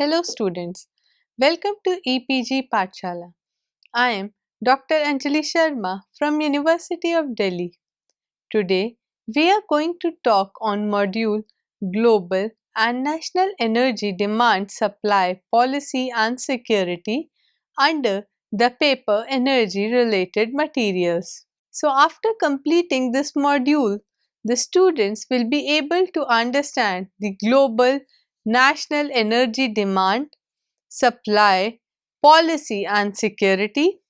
Hello students, welcome to EPG Pathshala. I am Dr. Anjali Sharma from University of Delhi. Today we are going to talk on module Global and National Energy Demand Supply Policy and Security under the paper Energy Related Materials. So after completing this module, the students will be able to understand the global national energy demand, supply, policy and security.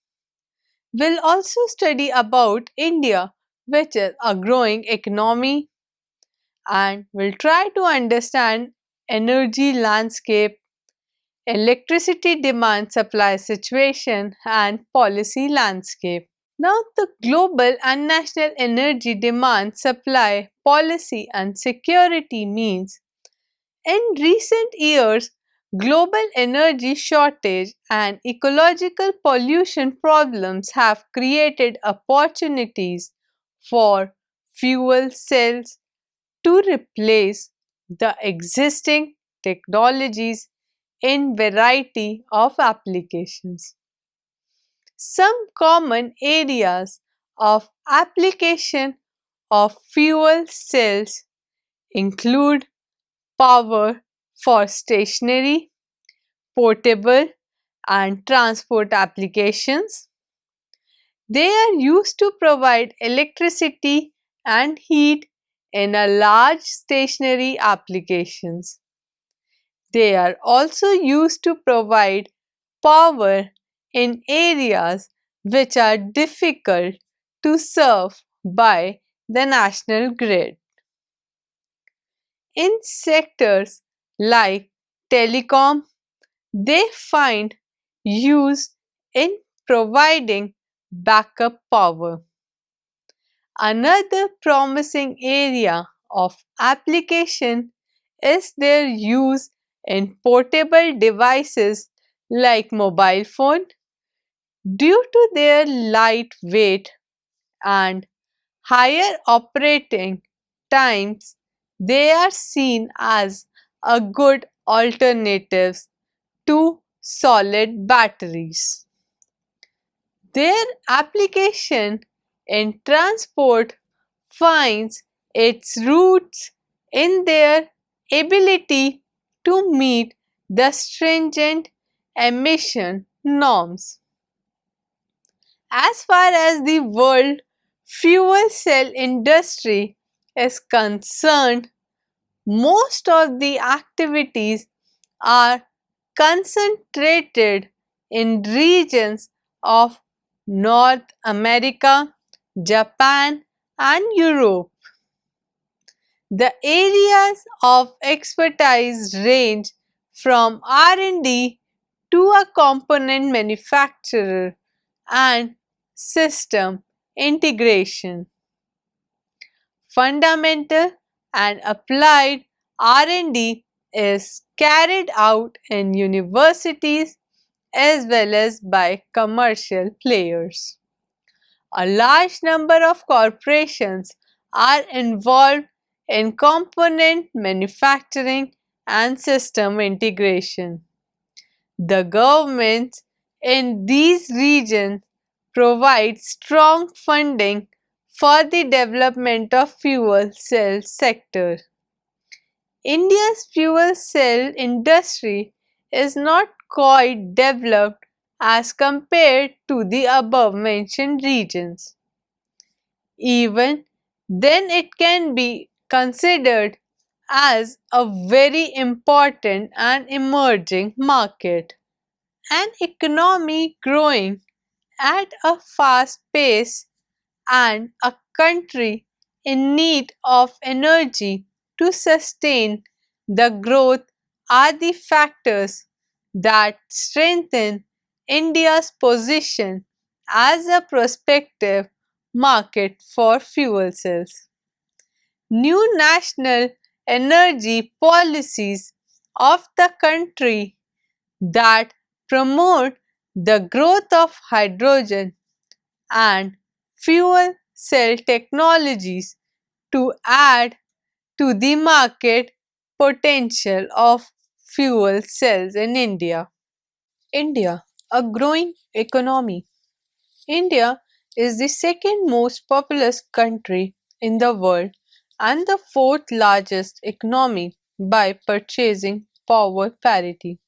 We'll also study about India, which is a growing economy, and we'll try to understand energy landscape, electricity demand supply situation and policy landscape. Now, the global and national energy demand, supply, policy, and security means in recent years, global energy shortage and ecological pollution problems have created opportunities for fuel cells to replace the existing technologies in variety of applications. Some common areas of application of fuel cells include power for stationary, portable, and transport applications. They are used to provide electricity and heat in a large stationary applications. They are also used to provide power in areas which are difficult to serve by the national grid. In sectors like telecom, they find use in providing backup power. Another promising area of application is their use in portable devices like mobile phone. Due to their light weight and higher operating times, they are seen as a good alternatives to solid batteries. Their application in transport finds its roots in their ability to meet the stringent emission norms. As far as the world fuel cell industry is concerned, most of the activities are concentrated in regions of North America, Japan, and Europe. The areas of expertise range from R&D to a component manufacturer and system integration. Fundamental and applied R&D is carried out in universities as well as by commercial players. A large number of corporations are involved in component manufacturing and system integration. The governments in these regions provide strong funding for the development of fuel cell sector. India's fuel cell industry is not quite developed as compared to the above mentioned regions. Even then it can be considered as a very important and emerging market. An economy growing at a fast pace and a country in need of energy to sustain the growth are the factors that strengthen India's position as a prospective market for fuel cells. New national energy policies of the country that promote the growth of hydrogen and fuel cell technologies to add to the market potential of fuel cells in India. India, a growing economy. India is the second most populous country in the world and the fourth largest economy by purchasing power parity.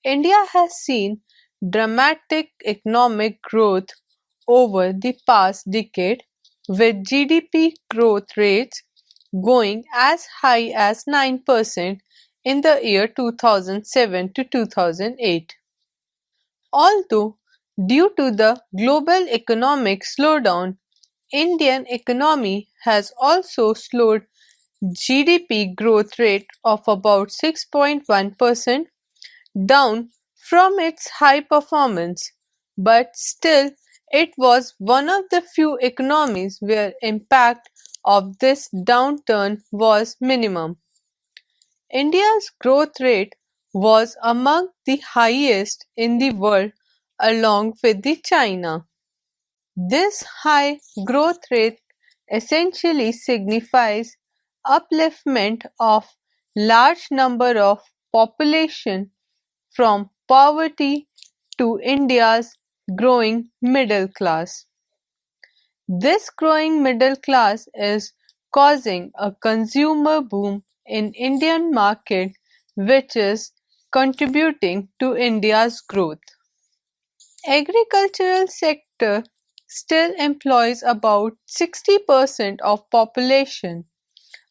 India has seen dramatic economic growth over the past decade, with GDP growth rates going as high as 9% in the year 2007 to 2008. Although, due to the global economic slowdown, Indian economy has also slowed GDP growth rate of about 6.1% down from its high performance, but still it was one of the few economies where impact of this downturn was minimum. India's growth rate was among the highest in the world along with the China. This high growth rate essentially signifies upliftment of large number of population from poverty to India's growing middle class. This growing middle class is causing a consumer boom in Indian market which is contributing to India's growth. Agricultural sector still employs about 60% of population.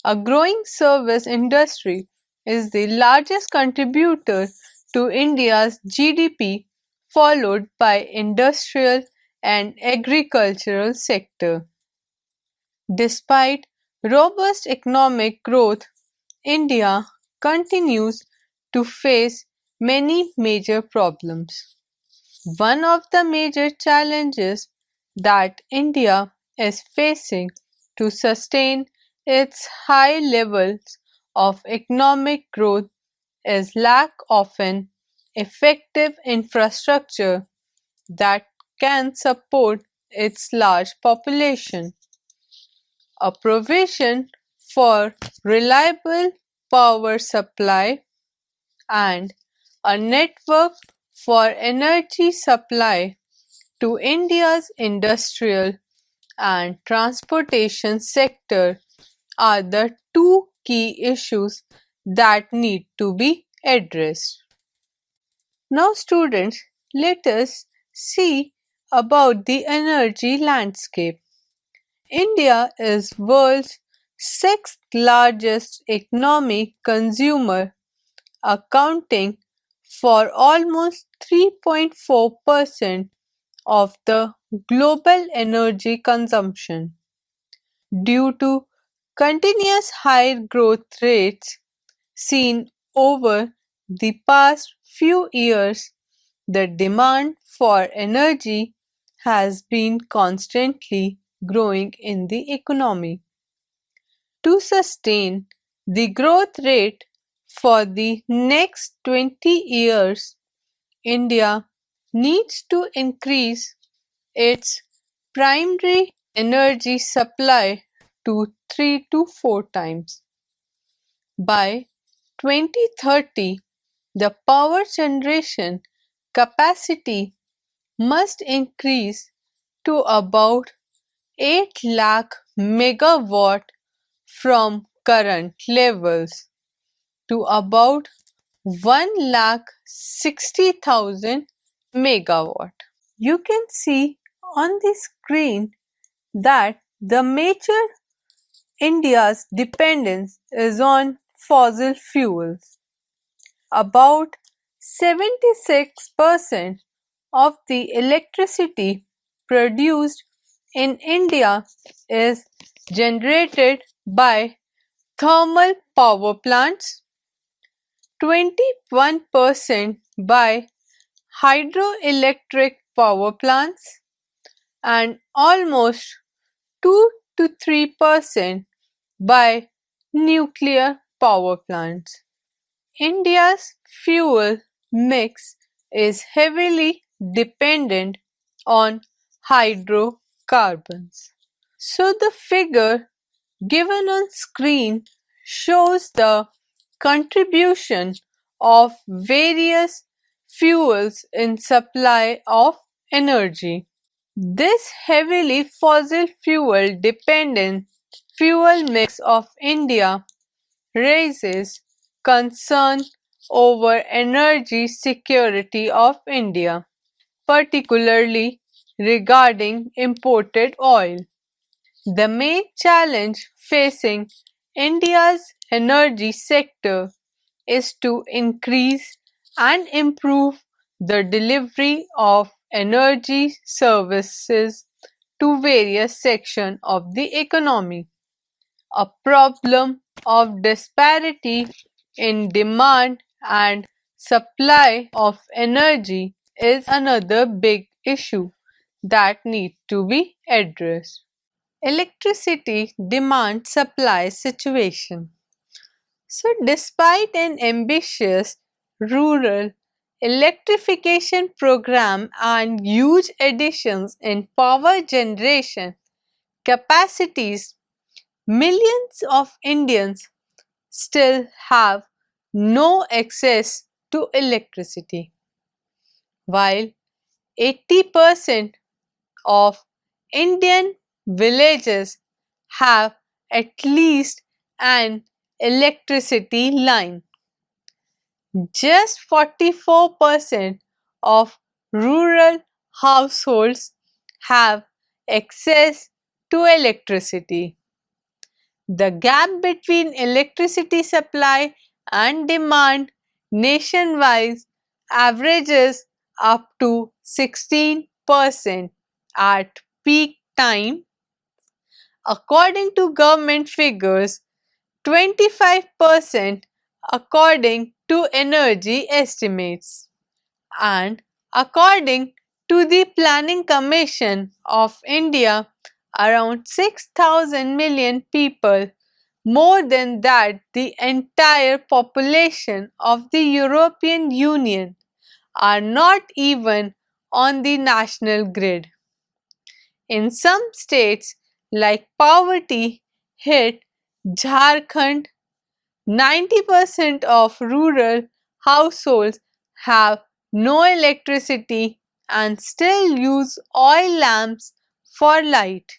A growing service industry is the largest contributor to India's GDP, followed by industrial and agricultural sector. Despite robust economic growth, India continues to face many major problems. One of the major challenges that India is facing to sustain its high levels of economic growth is lack of an effective infrastructure that can support its large population. A provision for reliable power supply and a network for energy supply to India's industrial and transportation sector are the two key issues that need to be addressed. Now students, let us see about the energy landscape. India is world's sixth largest economic consumer, accounting for almost 3.4% of the global energy consumption. Due to continuous high growth rates seen over the past few years, the demand for energy has been constantly growing in the economy. To sustain the growth rate for the next 20 years, India needs to increase its primary energy supply to 3 to 4 times. By 2030, the power generation capacity must increase to about 8 lakh megawatt from current levels to about 1 lakh 60,000 megawatt. You can see on the screen that the major India's dependence is on fossil fuels. About 76% of the electricity produced in India is generated by thermal power plants, 21% by hydroelectric power plants, and almost 2 to 3% by nuclear power plants. India's fuel mix is heavily dependent on hydrocarbons. So the figure given on screen shows the contribution of various fuels in supply of energy. This heavily fossil fuel dependent fuel mix of India raises concern over energy security of India, particularly regarding imported oil. The main challenge facing India's energy sector is to increase and improve the delivery of energy services to various sections of the economy. A problem of disparity in demand and supply of energy is another big issue that needs to be addressed. Electricity demand supply situation. So, despite an ambitious rural electrification program and huge additions in power generation capacities, millions of Indians still have no access to electricity, while 80% of Indian villages have at least an electricity line. Just 44% of rural households have access to electricity. The gap between electricity supply and demand nationwide averages up to 16% at peak time. According to government figures, 25% according to energy estimates. And according to the Planning Commission of India, around 6,000 million people, more than that the entire population of the European Union, are not even on the national grid. In some states like poverty hit Jharkhand, 90% of rural households have no electricity and still use oil lamps for light.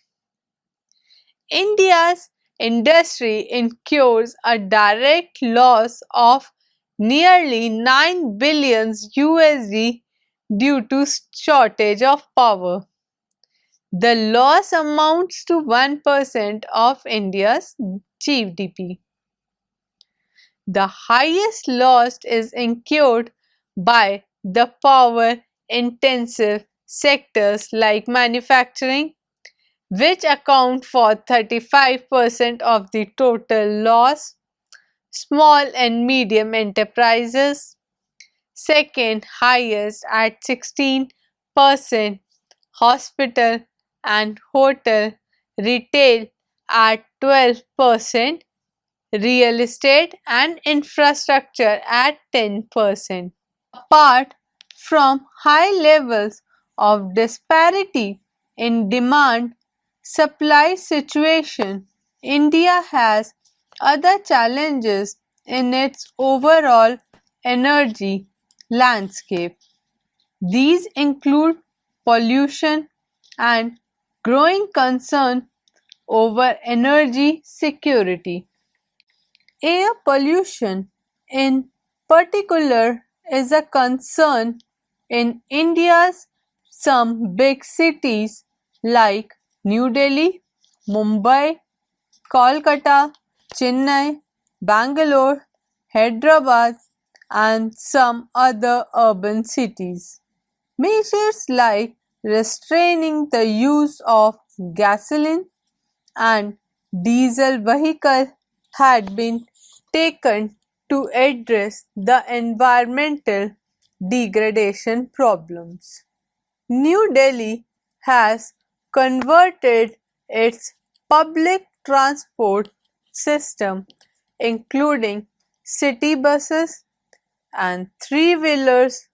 India's industry incurs a direct loss of nearly 9 billion USD due to shortage of power. The loss amounts to 1% of India's GDP. The highest loss is incurred by the power intensive sectors like manufacturing, which account for 35% of the total loss, small and medium enterprises, second highest at 16%, hospital and hotel, retail at 12%, real estate and infrastructure at 10%. Apart from high levels of disparity in demand supply situation, India has other challenges in its overall energy landscape. These include pollution and growing concern over energy security. Air pollution, in particular, is a concern in India's some big cities like New Delhi, Mumbai, Kolkata, Chennai, Bangalore, Hyderabad, and some other urban cities. Measures like restraining the use of gasoline and diesel vehicles had been taken to address the environmental degradation problems. New Delhi has converted its public transport system, including city buses and three-wheelers,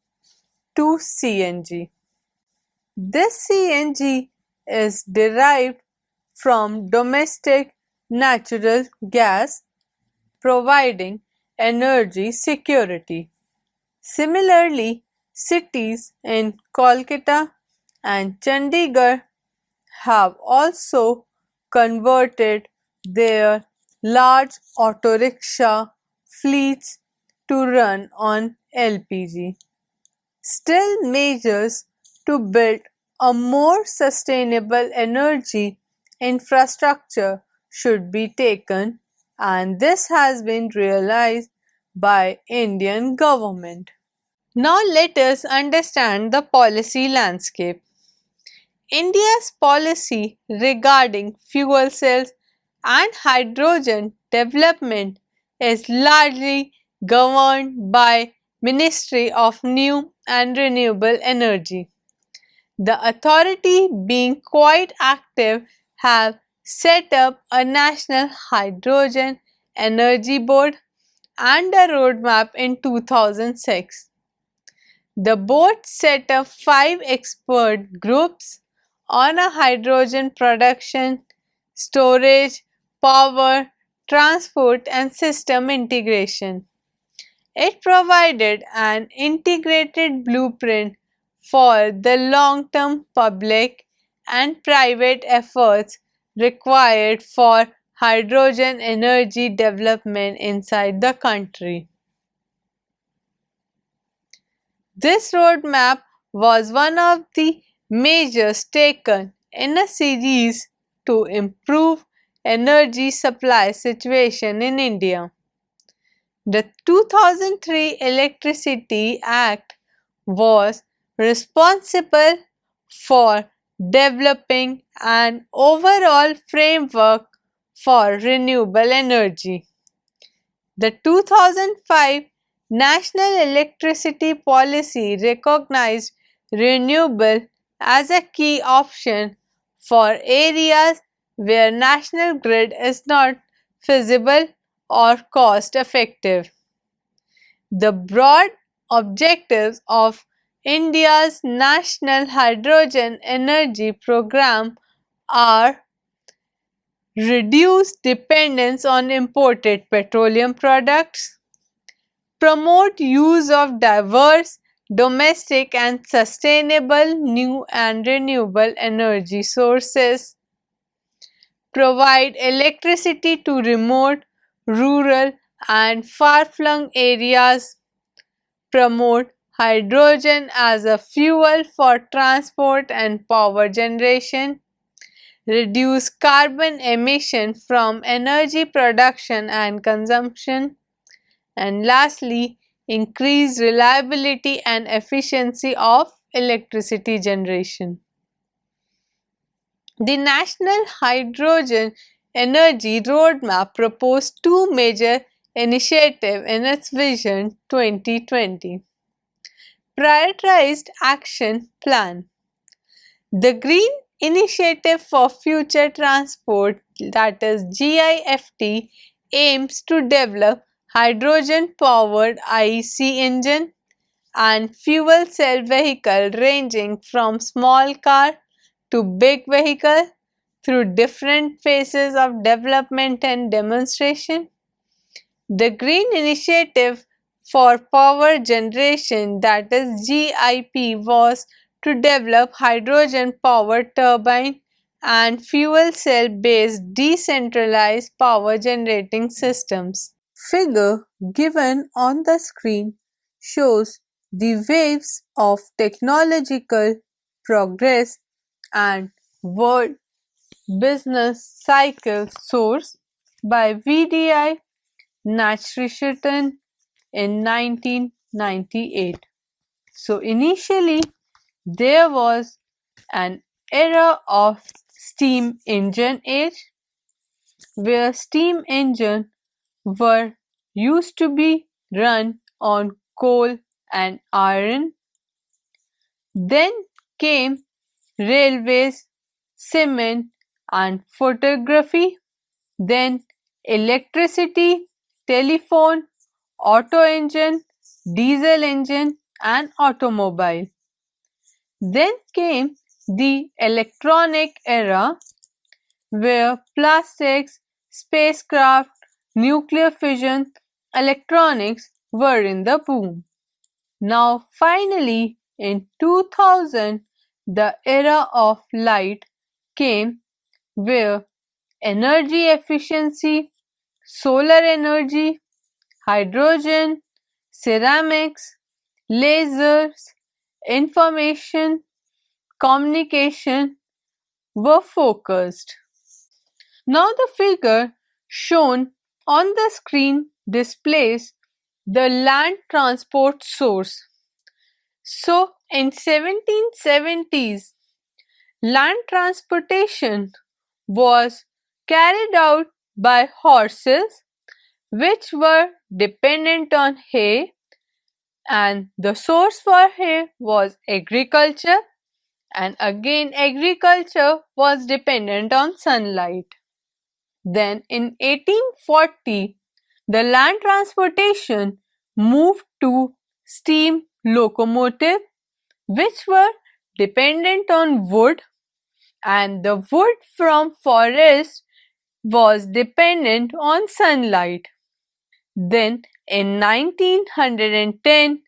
to CNG. This CNG is derived from domestic natural gas, providing energy security. Similarly, cities in Kolkata and Chandigarh have also converted their large auto rickshaw fleets to run on LPG. Still, measures to build a more sustainable energy infrastructure should be taken, and this has been realized by Indian government. Now let us understand the policy landscape. India's policy regarding fuel cells and hydrogen development is largely governed by Ministry of New and Renewable Energy. The authority, being quite active, have set up a national hydrogen energy board and a roadmap in 2006. The board set up 5 expert groups on a hydrogen production, storage, power, transport and system integration. It provided an integrated blueprint for the long-term public and private efforts required for hydrogen energy development inside the country. This roadmap was one of the measures taken in a series to improve energy supply situation in India. The 2003 Electricity Act was responsible for developing an overall framework for renewable energy. The 2005 National Electricity Policy recognized renewable as a key option for areas where national grid is not feasible or cost effective. The broad objectives of India's National Hydrogen Energy Program are reduce dependence on imported petroleum products, promote use of diverse, domestic and sustainable new and renewable energy sources, provide electricity to remote, rural and far-flung areas, promote hydrogen as a fuel for transport and power generation, reduce carbon emission from energy production and consumption, and lastly, increase reliability and efficiency of electricity generation. The National Hydrogen Energy Roadmap proposed two major initiatives in its Vision 2020. Prioritized Action Plan. The Green Initiative for Future Transport, that is GIFT, aims to develop hydrogen-powered IC engine and fuel cell vehicle ranging from small car to big vehicle through different phases of development and demonstration. The Green Initiative for Power Generation, that is GIP, was to develop hydrogen power turbine and fuel cell based decentralized power generating systems. Figure given on the screen shows the waves of technological progress and world business cycle sourced by VDI Nachrichten in 1998. So initially there was an era of steam engine age where steam engines were used to be run on coal and iron. Then came railways, cement and photography, then electricity, telephone, auto engine, diesel engine and automobile. Then came the electronic era where plastics, spacecraft, nuclear fission, electronics were in the boom. Now finally in 2000 the era of light came where energy efficiency, solar energy, hydrogen, ceramics, lasers, information, communication were focused. Now the figure shown on the screen displays the land transport source. So in 1770s, land transportation was carried out by horses which were dependent on hay, and the source for hay was agriculture, and again agriculture was dependent on sunlight. Then in 1840 the land transportation moved to steam locomotive which were dependent on wood, and the wood from forest was dependent on sunlight. Then in 1910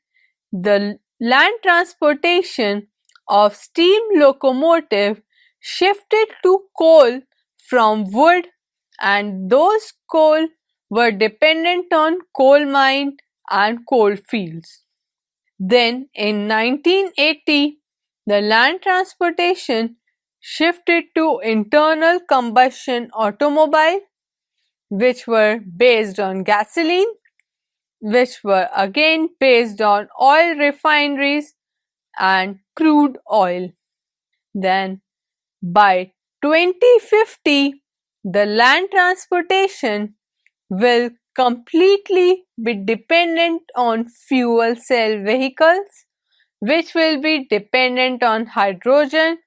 the land transportation of steam locomotive shifted to coal from wood, and those coal were dependent on coal mine and coal fields. Then in 1980 the land transportation shifted to internal combustion automobile which were based on gasoline, which were again based on oil refineries and crude oil. Then by 2050 the land transportation will completely be dependent on fuel cell vehicles which will be dependent on hydrogen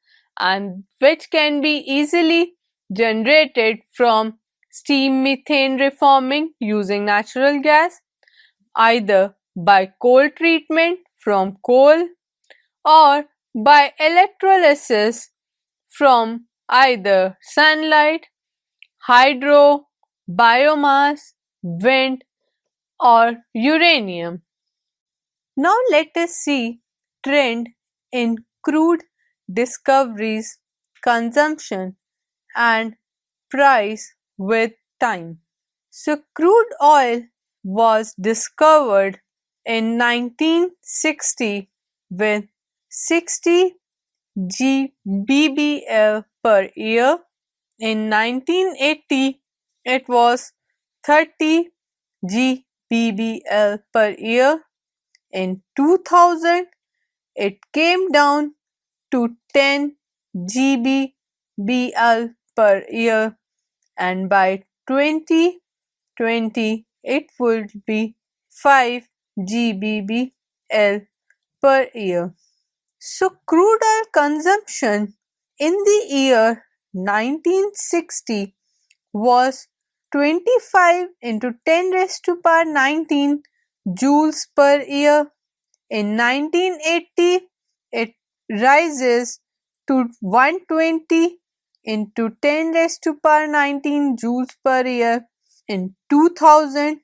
and which can be easily generated from steam methane reforming using natural gas, either by coal treatment from coal or by electrolysis from either sunlight, hydro, biomass, wind or uranium. Now let us see trend in crude discoveries, consumption and price with time. So crude oil was discovered in 1960 with 60 GBBL per year. In 1980 it was 30 GBBL per year. In 2000 it came down to 10 GBBL per year, and by 2020 it would be 5 GBBL per year. So crude oil consumption in the year 1960 was 25 into 10 raised to power 19 joules per year. In 1980 it rises to 120 into 10 raised to power 19 joules per year. In 2000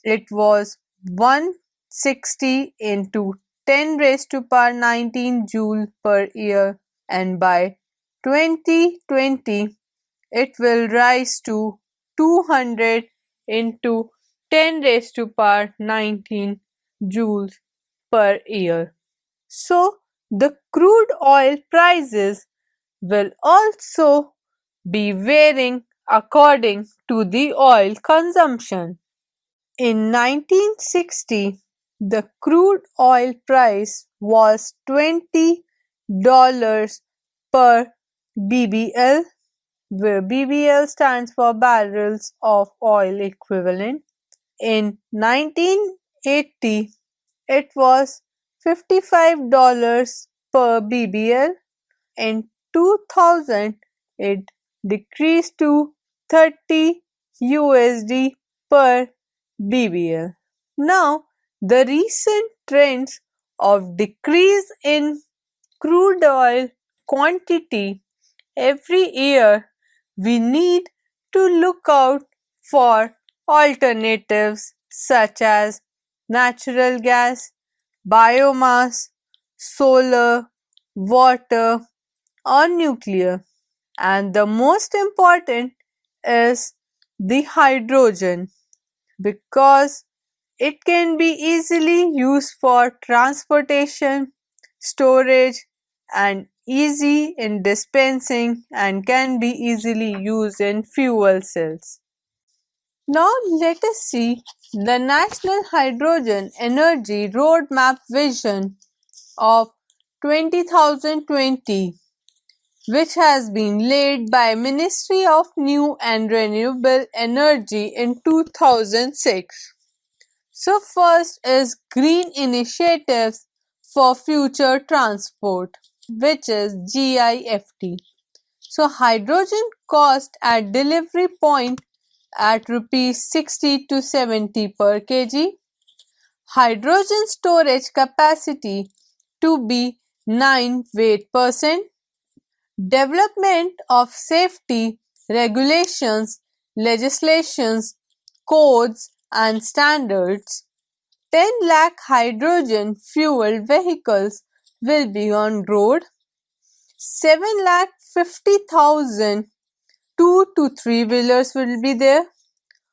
it was 160 into 10 raised to power 19 joule per year, and by 2020 it will rise to 200 into 10 raised to power 19 joules per year. So the crude oil prices will also be varying according to the oil consumption. In 1960, the crude oil price was $20 per BBL, where BBL stands for barrels of oil equivalent. In 1980, it was $55 per BBL. In 2000, it decreased to 30 USD per BBL. Now, the recent trends of decrease in crude oil quantity every year, we need to look out for alternatives such as natural gas, biomass, solar, water, or nuclear. And the most important is the hydrogen because it can be easily used for transportation, storage, and easy in dispensing and can be easily used in fuel cells. Now let us see the National Hydrogen Energy Roadmap Vision of 2020, which has been laid by Ministry of New and Renewable Energy in 2006. So first is Green Initiatives for Future Transport, which is GIFT. So hydrogen cost at delivery point at rupees 60 to 70 per kg. Hydrogen storage capacity to be 9 weight%. Development of safety regulations, legislations, codes and standards. 10 lakh hydrogen fueled vehicles will be on road. 7 lakh 50,000 2 to 3 wheelers will be there.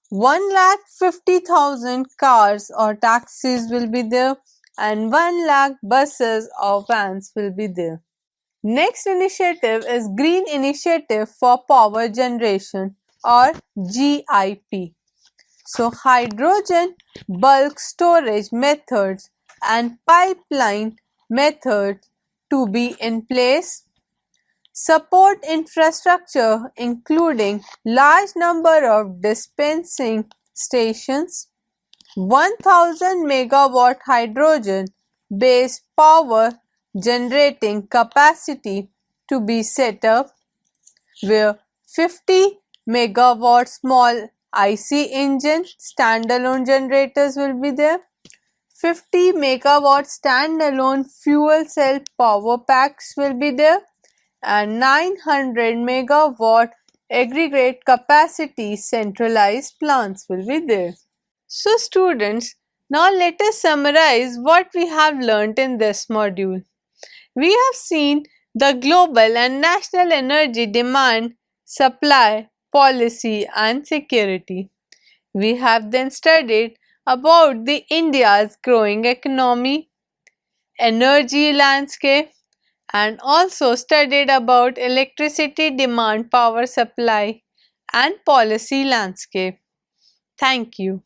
1 lakh 50,000 cars or taxis will be there and 1 lakh buses or vans will be there. Next initiative is Green Initiative for Power Generation or GIP. So hydrogen bulk storage methods and pipeline methods to be in place. Support infrastructure including large number of dispensing stations. 1000 megawatt hydrogen based power generating capacity to be set up, where 50 megawatt small IC engine standalone generators will be there. 50 megawatt standalone fuel cell power packs will be there and 900 megawatt aggregate capacity centralized plants will be there. So students, now let us summarize what we have learnt in this module. We have seen the global and national energy demand, supply, policy and security. We have then studied about the India's growing economy, energy landscape and also studied about electricity demand, power supply and policy landscape. Thank you.